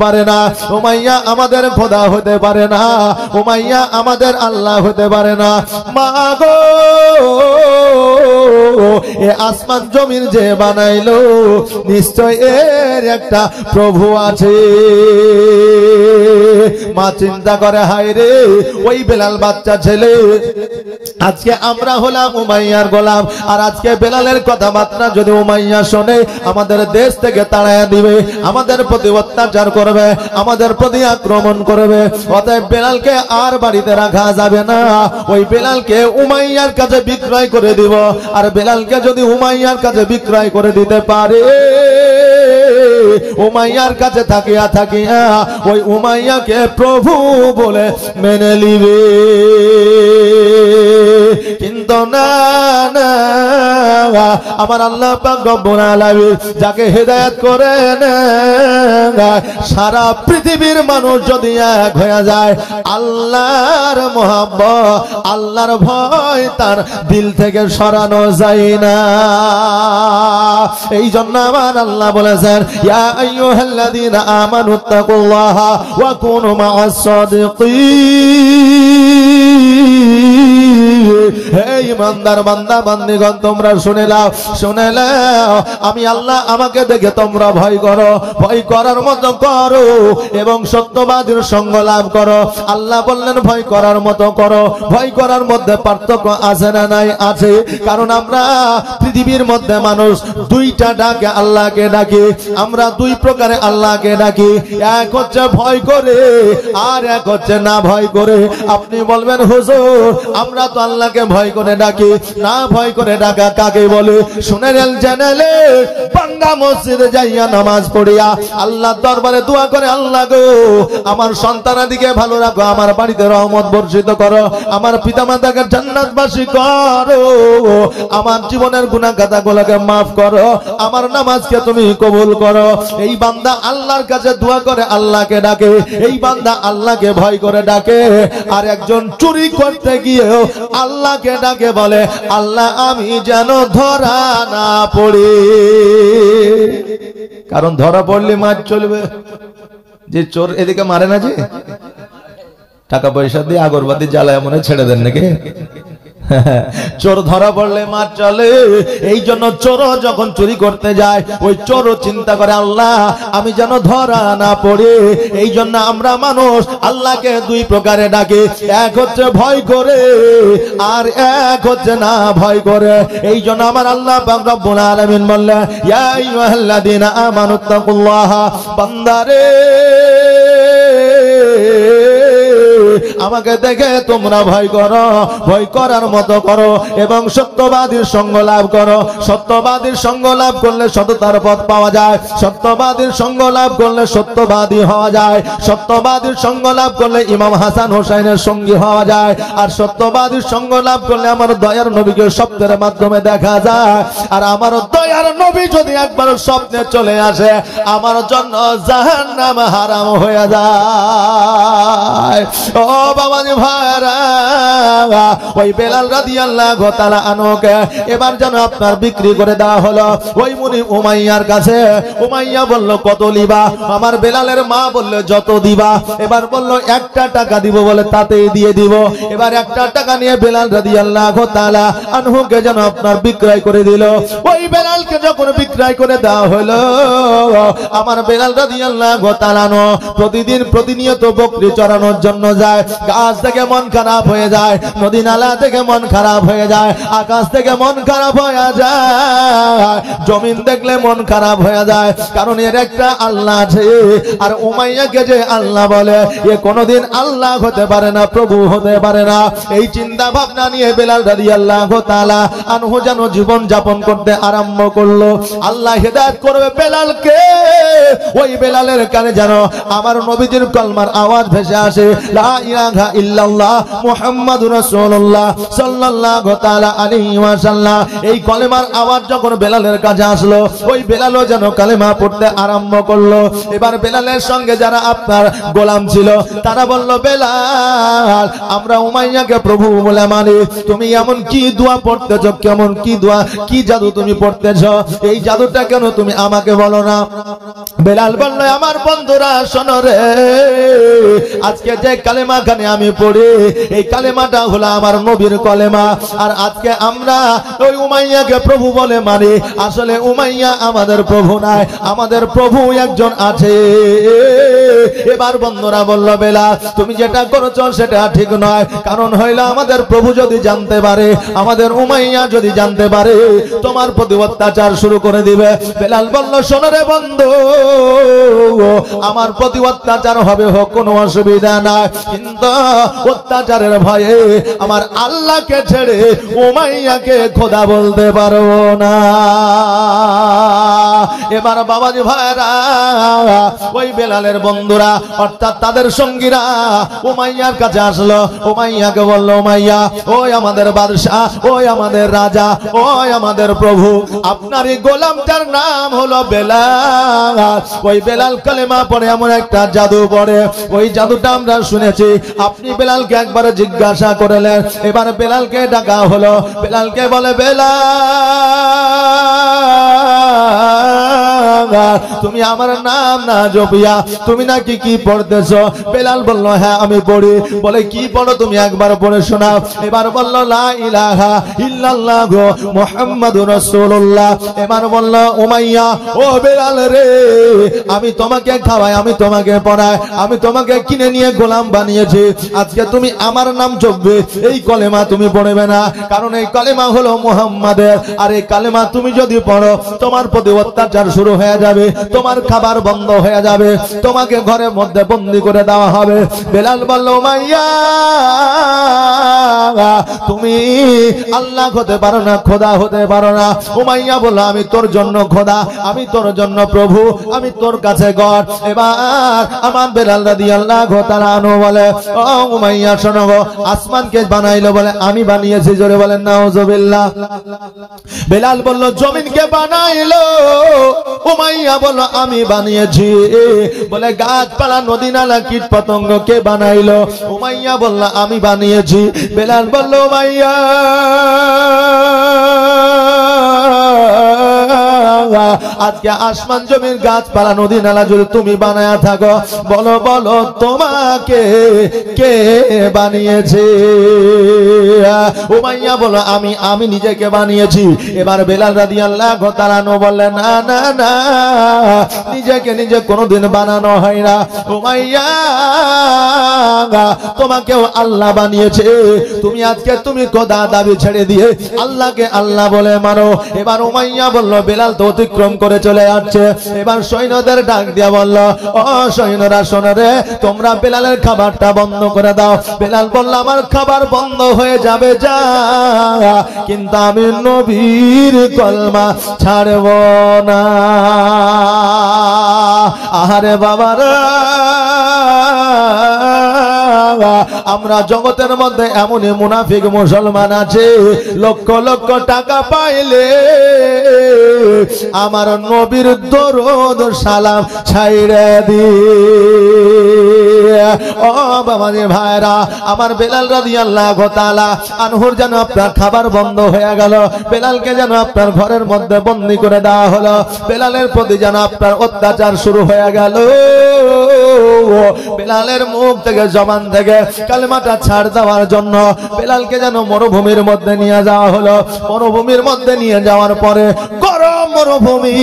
পারে না, উমাইয়া আমাদের খোদা হতে পারে না, উমাইয়া আমাদের আল্লাহ হতে পারে না। মা গো, এ আসমান জমিন যে বানাইলো নিশ্চয় এর একটা প্রভু আছে। মা চিন্তা করে, হায় রে ওই বেলাল বাচ্চা ছেলে, আজকে আমরা হলাম উমাইয়ার গোলাম, আর আজকে বেলালের কথাবার্তা যদি উমাইয়া শোনে আমাদের দেশ থেকে তাড়াইয়া দিবে, আমাদের প্রতি অত্যাচার করবে, আমাদের প্রতি আক্রমণ করবে। অতএব বেলালকে আর বাড়িতে রাখা যাবে না, ওই বেলালকে উমাইয়ার কাছে বিক্রয় করে দিব। আর বেলালকে যদি উমাইয়ার কাছে বিক্রয় করে দিতে পারে, উমাইয়ার কাছে থাকিয়া থাকিয়া ওই উমাইয়াকে প্রভু বলে মেনে নিবে। কিন্তু না না, আমার আল্লাহ পাক রব্বুল আলামিন যাকে হেদায়েত করেন, সারা পৃথিবীর মানুষ যদি এক হয়ে যায়, আল্লাহর মহব্বত, আল্লাহর ভয় তার দিল থেকে সরানো যায় না। এই জন্য আমার আল্লাহ বলেছেন, ইয়া আইয়ুহাল্লাযীনা আমানুত্তাকুল্লাহা ওয়া কুনু মা'আস সাদিকিন। হে ঈমানদার বান্দা বান্দীগণ, তোমরা শুনে নাও, শুনে নাও, আমি আল্লাহ আমাকে দেখে তোমরা ভয় করো, ভয় করার মতো করো এবং সত্যবাদীর সঙ্গ লাভ করো। আল্লাহ বললেন ভয় করার মতো করো। ভয় করার মধ্যে পার্থক্য আছে না নাই? আছে। কারণ আমরা পৃথিবীর মধ্যে মানুষ দুইটা ডাকে, আল্লাহকে ডাকি। আমরা দুই প্রকারে আল্লাহকে ডাকি, এক হচ্ছে ভয় করে আর এক হচ্ছে না ভয় করে। আপনি বলবেন হুজুর আমরা তো আল্লাহকে ভয় করে ডাকি, না ভয় করে ডাকা কাকে বলে? শুনে নেন, জেনেলে বান্দা মসজিদে যাইয়া নামাজ পড়িয়া আল্লাহর দরবারে দোয়া করে, আল্লাহ গো আমার সন্তানাদিকে ভালো রাখো, আমার বাড়িতে রহমত বর্ষিত করো, আমার পিতামাতাকে জান্নাতবাসী করো, আমার জীবনের গুনাহ খাতাগুলোকে মাফ করো, আমার নামাজকে তুমি কবুল করো। এই বান্দা আল্লাহর কাছে দোয়া করে, আল্লাহকে ডাকে, এই বান্দা আল্লাহকে ভয় করে ডাকে। আর একজন চুরি করতে গিয়েও আল্লাহকে ডাকে, বলে আল্লাহ আমি যেন ধরা না পড়ি। কারণ ধরা পড়লে মার চলবে। যে চোর এদিকে মারে না, যে টাকা পয়সা দিয়ে আগরবাতি জ্বালায় মনে ছেড়ে দেন নাকি? চোর ধরা পড়লে মার চলে। এই জন্য চোর যখন চুরি করতে যায়, ওই চোর চিন্তা করে আল্লাহ আমি যেন ধরা না পড়ে। এই জন্য আমরা মানুষ আল্লাহকে দুই প্রকারে ডাকি, এক হচ্ছে ভয় করে আর এক হচ্ছে না ভয় করে। এই জন্য আমার আল্লাহ পাক রব্বুল আলামিন বললেন, ইয়া আইয়ুহাল্লাযীনা আমানুত্তাকুল্লাহা, বান্দারে আমাকে দেখে তোমরা ভয় করো, ভয় করার মতো করো এবং সত্যবাদীর সঙ্গ লাভ করো। সত্যবাদীর সঙ্গ লাভ করলে সততার পথ পাওয়া যায়, সত্যবাদীর সঙ্গ লাভ করলে সত্যবাদী হওয়া যায়, সত্যবাদীর সঙ্গ লাভ করলে ইমাম হাসান হোসেনের সঙ্গী হওয়া যায়, আর সত্যবাদীর সঙ্গ লাভ করলে আমার দয়ার নবীকে স্বপ্নের মাধ্যমে দেখা যায়। আর আমার দয়ার নবী যদি একবার স্বপ্নে চলে আসে, আমার জন্য জাহান্নাম হারাম হয়ে যায়। ও বাবাজি ভাইরা, ওই বেলাল রাদিয়াল্লাহু তাআলা আনহুকে এবার যেন আপনার বিক্রি করে দেওয়া হলো ওই মুনি উমাইয়ার কাছে। উমাইয়া বলল কত দিবা? আমার বেলালের মা বলল যত দিবা। এবার বলল একটা টাকা দিব, বলে তাতেই দিয়ে দিব। এবার একটা টাকা নিয়ে বেলাল রাদিয়াল্লাহু তাআলা আনহুকে যেন আপনার বিক্রয় করে দিল। ওই বেলালকে যখন বিক্রয় করে দেওয়া হলো, আমার বেলাল রাদিয়াল্লাহু তাআলা প্রতিদিন প্রতিনিয়ত বকরি চড়ানোর জন্য যায়। গাছ থেকে মন খারাপ হয়ে যায়, নদী নালা থেকে মন খারাপ হয়ে যায়, আকাশ থেকে মন খারাপ হয়ে যায়, জমিন দেখলে মন খারাপ হয়ে যায়। কারণ এর একটা আল্লাহ আছে। আর উমাইয়াকে যে আল্লাহ বলে, এ কোনোদিন আল্লাহ হতে পারে না, প্রভু হতে পারে না। এই চিন্তা ভাবনা নিয়ে বেলাল রাদিয়াল্লাহু তাআলা আনহু যেন জীবন যাপন করতে আরম্ভ করলো। আল্লাহ হেদায়েত করবে বেলালকে। ওই বেলালের কানে যেন আমার নবীজির কলমার আওয়াজ ভেসে আসে, লা ইলাহা ইলাহা ইল্লাল্লাহ মুহাম্মাদুর রাসূলুল্লাহ সাল্লাল্লাহু তাআলা আলাইহি ওয়াসাল্লাম। এই কলেমার আওয়াজ যখন বেলালের কাছে আসলো, ওই বেলালও যেন কালেমা পড়তে আরম্ভ করলো। এবার বেলালের সঙ্গে যারা আপনার গোলাম ছিল তারা বলল, বেলাল আমরা উমাইয়াকে প্রভু বলে মানি, তুমি এমন কি দোয়া পড়তেছ, কেমন কি দোয়া, কি জাদু তুমি পড়তেছ, এই জাদুটা কেন তুমি আমাকে বলো না? বেলাল বলল, আমার বন্ধুরা শোনো রে, আজকে যে কালেমা খানে আমি পড়ি এই কালেমাটা হলো আমার নবীর কলেমা। আর আজকে আমরা ওই উমাইয়াকে প্রভু বলে মানি, আসলে উমাইয়া আমাদের প্রভু নাই, আমাদের প্রভু একজন আছে। এবার বন্ধুরা বলল, বেলাল তুমি যেটা করেছো সেটা ঠিক নয়, কারণ হইল আমাদের প্রভু যদি জানতে পারে, আমাদের উমাইয়া যদি জানতে পারে, তোমার প্রতি অত্যাচার শুরু করে দিবে। বেলাল বলল, শোনো রে বন্ধু, আমার প্রতি অত্যাচার হবে, হোক কোনো অসুবিধা নাই, কিন্তু অত্যাচারের ভয়ে আমার আল্লাহকে ছেড়ে উমাইয়াকে খোদা বলতে পারবো না। এবার বাবাজি ভাইরা, ওই বেলালের বন্ধুরা অর্থাৎ তাদের সঙ্গীরা উমাইয়ার কাছে আসলো। উমাইয়াকে বলল, উমাইয়া ওই আমাদের বাদশাহ, ওই আমাদের রাজা, ওই আমাদের প্রভু, আপনার এই গোলামটার নাম হলো বেলাল। ওই বেলাল কালেমা পড়ে এমন একটা জাদু পড়ে, ওই জাদুটা আমরা শুনেছি। আপনি বেলালকে একবার জিজ্ঞাসা করলেন। এবার বেলালকে ডাকা হলো। বেলালকে বলে, বেলাল তুমি আমার নাম না জপিয়া তুমি নাকি কি পড়তেছো? বেলাল বলল, হ্যাঁ আমি পড়ি। বলে, কি পড়ো তুমি একবার পড়ে শোনাও। এবার বলল, লা ইলাহা ইল্লাল্লাহ মুহাম্মাদুর রাসূলুল্লাহ। এবার বলল, উমাইয়া ও বেলাল রে, আমি তোমাকে খাওয়াই, আমি তোমাকে পড়াই, আমি তোমাকে কিনে নিয়ে গোলাম বানিয়েছি, আজকে তুমি আমার নাম জপবে, এই কলেমা তুমি পড়বে না, কারণ এই কলেমা হলো মুহাম্মাদের। আর এই কলেমা তুমি যদি পড়ো, তোমার প্রতি অত্যাচার শুরু হয়ে যাবে, তোমার খাবার বন্ধ হয়ে যাবে, তোমাকে ঘরের মধ্যে বন্দী করে দেওয়া হবে। বেলাল বলল, উমাইয়া তুমি আল্লাহ হতে পারো না, খোদা হতে পারো না। উমাইয়া বলল, আমি তোর জন্য খোদা, আমি তোর জন্য প্রভু, আমি তোর কাছে গড। এবার আমার বেলাল রাদিয়াল্লাহু তাআলা আনহু বলে, ও উমাইয়া শোনো গো, আসমানকে বানাইলো বলে আমি বানিয়েছি, জোরে বলেন নাউজুবিল্লাহ। বেলাল বলল, জমিনকে বানাইলো। উমাইয়া বলল, আমি বানিয়েছি। বলে, গাছপালা নদী নালা কীট পতঙ্গ কে বানাইলো? উমাইয়া বলল, আমি বানিয়েছি। বেলাল বলল, উমাইয়া আজকে আসমান জমির গাছপালা নদী নালা যদি তুমি বানায়া থাকো, বলো বলো তোমাকে কে বানিয়েছে? উমাইয়া বলো, আমি নিজেকে বানিয়েছি। এবার বেলাল রাদিয়াল্লাহু তাআলা বললেন, না না না, নিজেকে নিজে কোনোদিন বানানো হয় না। উমাইয়া তোমাকেও আল্লাহ বানিয়েছে, তুমি আজকে তুমি খোদা দাবি ছেড়ে দিয়ে আল্লাহকে আল্লাহ বলে মানো। এবার উমাইয়া বলল, বেলাল তো অতিক্রম করে চলে যাচ্ছে। এবার সৈন্যদের ডাক দিয়া বলল, ও সৈন্যরা শোনো রে, তোমরা বেলালের খাবারটা বন্ধ করে দাও। বেলাল বলল, আমার খাবার বন্ধ হয়ে যাবে যা, কিন্তু আমি নবীর কলমা ছাড়ব না। আহারে বাবারা, আমরা জগতের মধ্যে এমনই মুনাফিক মুসলমান আছে, লক্ষ লক্ষ টাকা পাইলে আমার নবীর দরুদ সালাম ছাইড়ে দিয়ে। ও বাবাজি ভাইরা, আমার বেলাল রাদিয়াল্লাহু তাআলা আনহুর যেন আপনার খাবার বন্ধ হয়ে গেল, বেলালকে যেন আপনার ঘরের মধ্যে বন্দী করে দেওয়া হলো, বেলালের প্রতি যেন আপনার অত্যাচার শুরু হয়ে গেল। বেলালের মুখ থেকে জবান থেকে কালেমাটা ছাড় দেওয়ার জন্য বেলালকে যেন মরুভূমির মধ্যে নিয়ে যাওয়া হলো। মরুভূমির মধ্যে নিয়ে যাওয়ার পরে গরম মরুভূমি,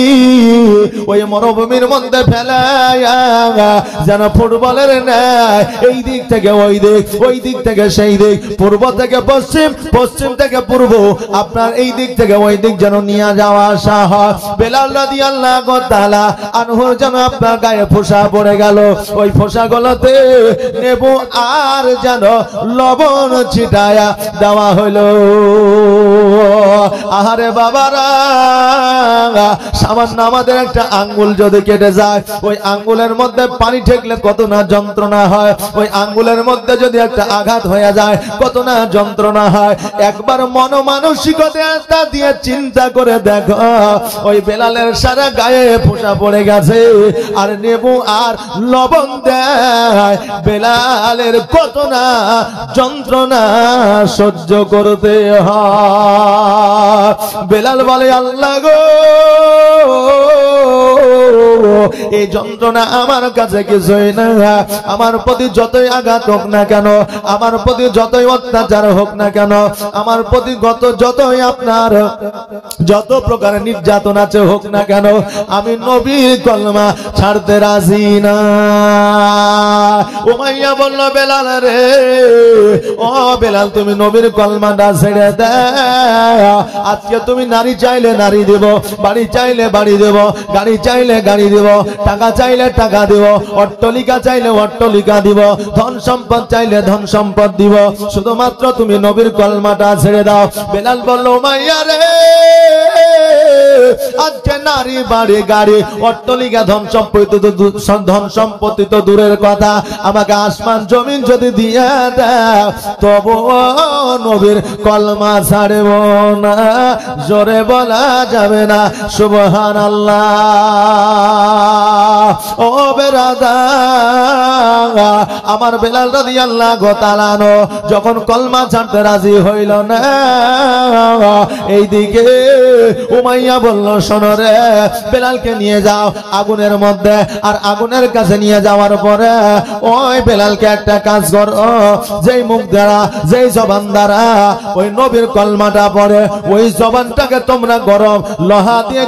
ওই মরুভূমির মধ্যে ফেলায়া যেন ফুটবলের ন্যায় এই দিক থেকে ওই দিক, ওই দিক থেকে সেই দিক, পূর্ব থেকে পশ্চিম, পশ্চিম থেকে পূর্ব, আপনার এই দিক থেকে ওই দিক যেন নিয়ে যাওয়া আসা হয়। বেলাল রাদিয়াল্লাহু তাআলা আনহুর যেন আপনার গায়ে ফোঁসা পড়ে গেল, ওই ফোঁসাগুলোতে নেবু আর যেন লবণ ছিটায়া দেওয়া হলো। আহারে বাবারা, সামান্য আমাদের একটা আঙ্গুল যদি কেটে যায়, ওই আঙ্গুলের মধ্যে পানি ঠেকলে কত না যন্ত্রণা হয়, ওই আঙ্গুলের মধ্যে যদি একটা আঘাত হয়ে যায় কত না যন্ত্রণা হয়। একবার মনোমানসিকতা দিয়ে চিন্তা করে দেখো, ওই বেলালের সারা গায়ে ফোঁটা পড়ে গেছে, আর নেবু আর লবণ দেয়, বেলালের কত না যন্ত্রণা সহ্য করতে হয়। বেলাল বলে, আল্লাহ গো, এই যন্ত্রণা আমার কাছে কিছুই না, আমার প্রতি যতই আঘাত হোক না কেন, আমার প্রতি যতই অত্যাচার হোক না কেন, আমার প্রতি যতই আপনার যত প্রকার নির্যাতন আছে হোক না কেন, আমি নবীর কলমা ছাড়তে রাজি না। উমাইয়া বলল, বেলাল রে, ও বেলাল, তুমি নবীর কলমাটা ছেড়ে দাও। আজকে তুমি নারী চাইলে নারী দেব, বাড়ি চাইলে বাড়ি দেব, গাড়ি চাইলে গাড়ি দেব, টাকা চাইলে টাকা দিব, অট্টালিকা চাইলে অট্টালিকা দিব, ধন সম্পদ চাইলে ধন সম্পদ দিব, শুধুমাত্র তুমি নবীর কলমাটা ছেড়ে দাও। বেলাল বলল, উমাইয়া রে, আজকে নারী বাড়ি গাড়ি অট্টালিকা ধন সম্পত্তি তো দূরের কথা, আমাকে আসমান জমিন যদি দিয়ে দাও তবু নবীর কলমা ছাড়ব না। জোরে বলা যাবে না সুবহানাল্লাহ। ও বেরাদার, আমার বেলাল রাদিয়াল্লাহু তাআলা আনহু যখন কলমা ছাড়তে রাজি হইল না, এইদিকে উমাইয়া বলল, শোনো রে, বেলালকে নিয়ে যাও আগুনের মধ্যে, আর আগুনের কাছে নিয়ে যাওয়ার পরে ওই বেলালকে একটা কাজ করো, যেই মুখ দ্বারা যেই জবান দ্বারা ওই নবীর কলমাটা পড়ে, ওই জবানটাকে তোমরা গরম লোহা দিয়ে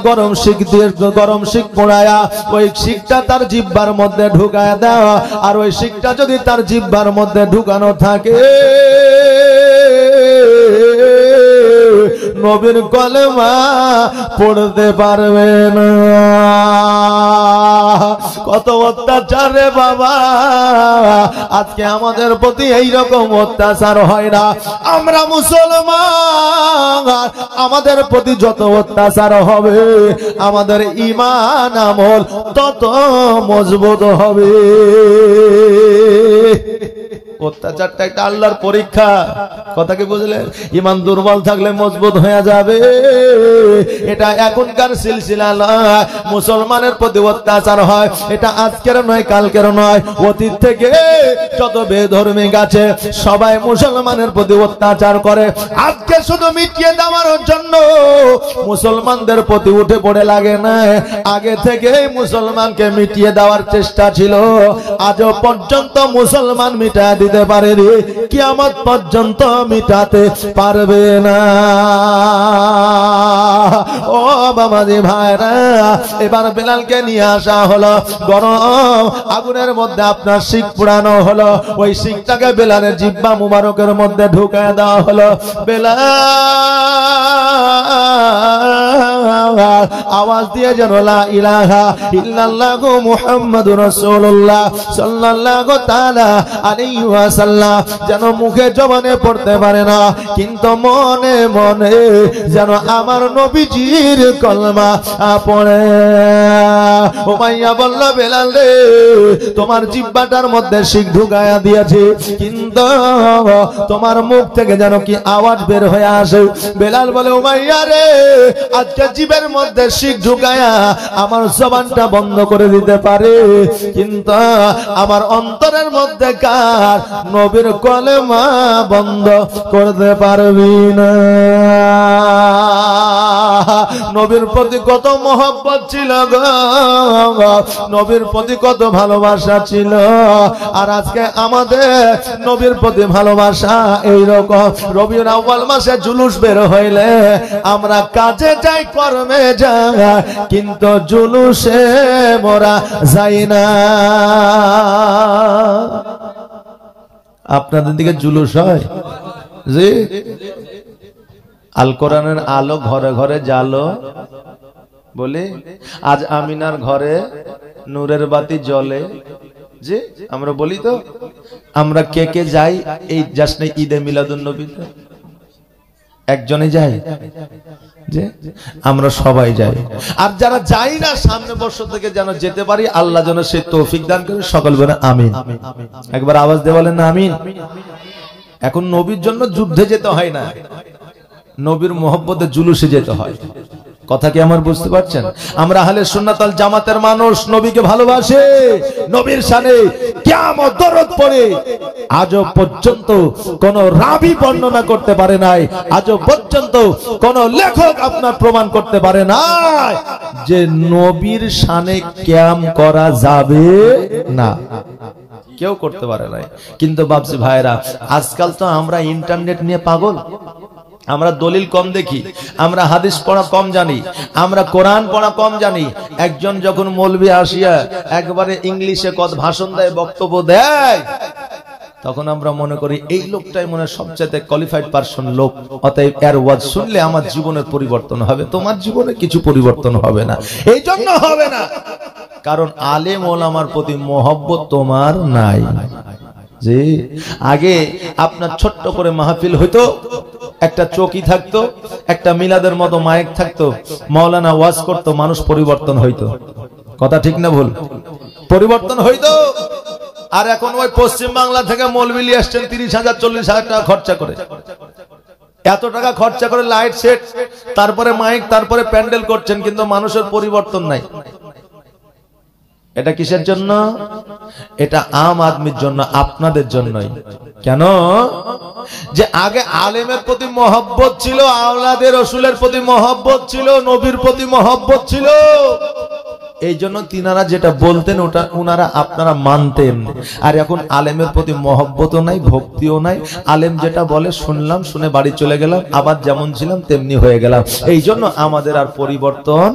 গরম শিক পোড়ায়া ওই শিকটা তার জিহ্বার মধ্যে ঢুকায় দাও, আর ওই শিকটা যদি তার জিহ্বার মধ্যে ঢুকানো থাকে নবীর কলমা পড়তে পারবে না। কত অত্যাচার রে বাবা, আজকে আমাদের প্রতি এইরকম অত্যাচার হয় না? আমরা মুসলমান, আমাদের প্রতি যত অত্যাচার হবে আমাদের ঈমান আমল তত মজবুত হবে। অত্যাচারটা একটা আল্লাহর পরীক্ষা, কথা কি বুঝলেন? ঈমান দুর্বল থাকলে মজবুত হয়ে যাবে, এটা এখনকার সিলসিলা নয়। মুসলমানের প্রতি অত্যাচার হয়, এটা আজকের নয় কালকের নয়, অতীত থেকে যত বেধর্মী আছে সবাই মুসলমানের প্রতি অত্যাচার করে। আজকে শুধু মিটিয়ে দেওয়ার জন্য মুসলমানদের প্রতি উঠে পড়ে লাগে না, আগে থেকে মুসলমানকে মিটিয়ে দেওয়ার চেষ্টা ছিল, আজও পর্যন্ত মুসলমান মিটা দিতে পারেনি, কিয়ামত পর্যন্ত মিটাতে পারবে না। ও বাবাজি ভাইরা, এবার বেলালকে নিয়ে আসা হলো, গরম আগুনের মধ্যে আপনার শিক পুরানো হলো, ওই শিকটাকে বেলালের জিহ্বা মুবারকের মধ্যে ঢুকায় দেওয়া হলো। বেলাল আওয়াজ দিয়ে যেন লা ইলাহা ইল্লাল্লাহু মুহাম্মাদুর রাসূলুল্লাহ সাল্লাল্লাহু তাআলা আলাইহি ওয়াসাল্লাম যেন মুখে জবানে পড়তে পারে না, কিন্তু মনে মনে যেন আমার নবীজির কলমা পড়ে। উমাইয়া বলল, বেলাল রে, তোমার জিহ্বাটার মধ্যে শিক ঢুকায়া দিয়েছে, কিন্তু তোমার মুখ থেকে যেন কি আওয়াজ বের হয়ে আসে। বেলাল বলে, উমাইয়া রে, আজকে জিহ্বার মধ্যে শিক ঢুকায়া আমার জবানটা বন্ধ করে দিতে পারে, কিন্তু আমার অন্তরের মধ্যে কার নবীর কলেমা বন্ধ করতে পারবি না। নবীর প্রতি কত মহব্বত ছিল গো, নবীর প্রতি কত ভালোবাসা ছিল, আর আজকে আমাদের নবীর প্রতি ভালোবাসা এইরকম। রবিউল আউয়াল মাসে জুলুস বের হইলে আমরা কাজে যাই, কর্মে যাই, কিন্তু জুলুসে মোরা যাই না। আপনাদের দিকে জুলুস হয় জি? আল কোরআনের আলো ঘরে ঘরে জালো বলে আজ আমিনার ঘরে নূরের বাতি জ্বলে, যে আমরা বলি তো, আমরা কে কে যাই এই জাশ্নে ঈদে মিলাদুন নবীতে? একজনই যায় যে আমরা সবাই যাই, আর যারা যাই না সামনে বছর থেকে যেন যেতে পারি, আল্লাহ যেন সে তৌফিক দান করে। সকল বলে আমিন। একবার আওয়াজ দিয়ে বলেন না আমিন। এখন নবীর জন্য যুদ্ধে যেতে হয় না, নবীর মোহব্বতে জুলুসে যেতে হয়। কথা কি আমার বুঝতে পারছেন? আমরা আহলে সুন্নাত ওয়াল জামাতের মানুষ, নবীকে ভালোবাসে, নবীর শানে কিয়ামত দরদ পড়ে। আজও পর্যন্ত কোন রাবী বর্ণনা করতে পারে নাই, আজও পর্যন্ত কোন লেখক আপনার প্রমাণ করতে পারে নাই যে নবীর শানে কিয়াম করা যাবে না, কেউ করতে পারে নাই। কিন্তু বাপজি ভাইরা, আজকাল তো আমরা ইন্টারনেট নিয়ে পাগল, আমরা দলিল কম দেখি, আমরা হাদিস পড়া কম জানি, আমরা কোরআন পড়া কম জানি। একজন যখন মৌলবি আসিয়া একবারে ইংলিশে কথা ভাষণ দেয়, বক্তব্য দেয়, তখন আমরা মনে করি এই লোকটাই মনে সবচেয়ে কোয়ালিফাইড পারসন লোক, অতএব এর ওয়াজ শুনলে আমার জীবনের পরিবর্তন হবে। তোমার জীবনে কিছু পরিবর্তন হবে না। এই জন্য হবে না কারণ আলেম ওলামার প্রতি মহব্বত তোমার নাই। যে আগে আপনার ছোট্ট করে মাহফিল হইতো, একটা চৌকি থাকতো, একটা মিলাদের মতো মাইক থাকতো, মাওলানা ওয়াজ করতো, মানুষ পরিবর্তন হইতো। কথা ঠিক না ভুল? পরিবর্তন হইতো। আর এখন ওই পশ্চিম বাংলা থেকে মৌলবি আসছেন 30,000 40,000 টাকা খরচা করে, এত টাকা খরচা করে লাইট সেট, তারপরে মাইক, তারপরে প্যান্ডেল করছেন, কিন্তু মানুষের পরিবর্তন নাই। এটা কিসের জন্য? এটা আম আদমির জন্য, আপনাদের জন্যই। কেন? যে আগে আলেমের প্রতি মহব্বত ছিল, আওলাদের রাসূলের প্রতি মহব্বত ছিল, নবীর প্রতি মহব্বত ছিল। এই জন্য তিনারা যেটা বলতেন ওটা উনারা আপনারা মানতেন। আর এখন আলেমের প্রতি মহব্বতও নাই, ভক্তিও নাই। আলেম যেটা বলে শুনলাম, শুনে বাড়ি চলে গেলাম, আবার যেমন ছিলাম তেমনি হয়ে গেলাম। এই জন্য আমাদের আর পরিবর্তন